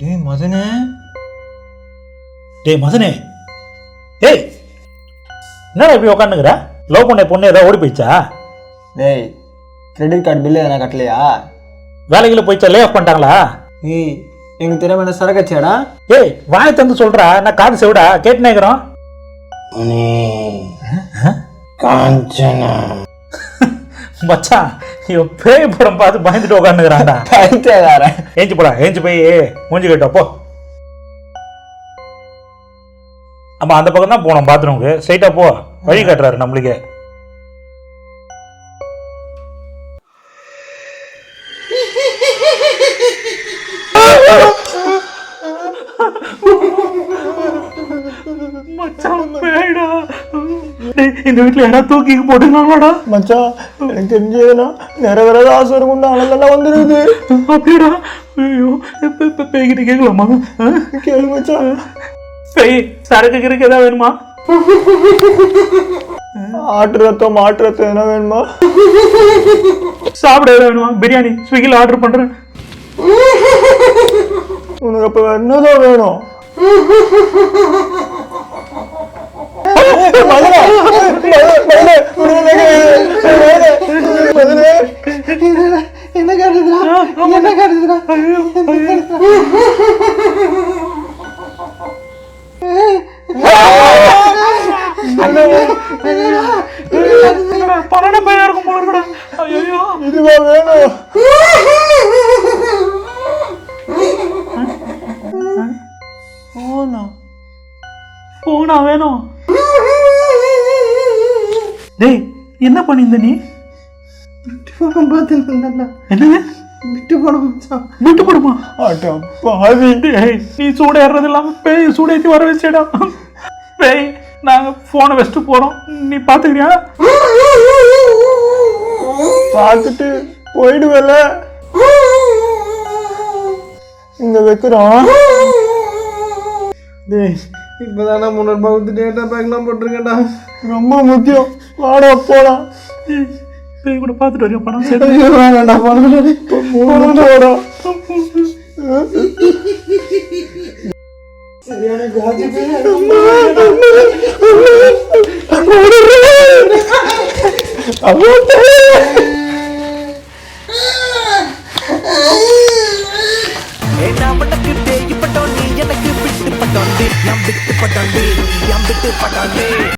டேய் மதனே, டேய் மதனே, டேய் என்னடா இப்படி உக்காந்துக்கிற? லவ் பண்ண பொண்ணு ஏதாவது ஓடி போயிடுச்சா? டேய் கிரெடிட் கார்டு பில்லு எதனா கட்டலையா? வேலைகளை போயிடுச்சா? லே ஆஃப் பண்ணிட்டாங்களா? ஏய் எனக்கு தெரியாம என்ன சரக்கச்சியாடா? ஏய் வாயை தந்து சொல்றா, நான் காது செவிடா கேட்டு நேக்கிறோம். காஞ்சனா மச்சான் இவன் பேய் படம் பார்த்து பயந்துட்டு உட்காந்துக்கிறான்டா. ஏஞ்சி போடா, ஏஞ்சி போய் மூஞ்சி கட்டோ போ. ஆமா அந்த பக்கம் தான் போனோம் பாத்ரூமுக்கு, ஸ்ட்ரைட்டா போ, வழி காட்டுறாரு நம்மளுக்கு. இந்த வீட்டுல யாராவது தூக்கி போட்டுருக்காங்களாடா? மச்சான் எனக்கு தெரிஞ்சதுன்னா நிறைவேறாத ஆசை இருக்கும்டா, அதெல்லாம் வந்துருது. அப்படியா? ஐயோ பேய்கிட்ட கேட்கலாமா? கேளு மச்சான். பேய் சரக்கு கிருக்கு ஏதாவது வேணுமா? ஆட்டு ரத்தம் மாட்டு ரத்தம் என்ன வேணுமா? சாப்பிட ஏதாவது வேணுமா? பிரியாணி ஸ்விக்கியில் ஆர்டர் பண்றேன். உனக்கு அப்ப என்னதான் வேணும்? என்ன காட்டுதுடா? என்ன காட்டுதுடா? பன்னெண்டு பையனா இருக்கும் போல இருக்கடா. ஐயோ இதுவா வேணும்? போனா வேணும். டேய் என்ன பண்ணிருந்த நீ? என்னங்க விட்டு போடும் மச்சான். விட்டு போடுமா? பாவி நீ சூட ஏறது இல்லாம பேய் சூடேத்தி வர வச்சேடா. பேய் நாங்க போனை வச்சுட்டு போறோம், நீ பாத்துக்கிறியா? பார்த்துட்டு போயிடுவேல. இங்க வைக்கிறோம். டேய் இப்பதானே 300 ரூபாய் டேட்டா பேக்லாம் போட்டிருக்கேன்டா, ரொம்ப முக்கியம். வாடா போலாம். பேய் கூட பார்த்துட்டு வரையா பணம்? வேணாண்டா போடா. சரியான காஜி பேய்.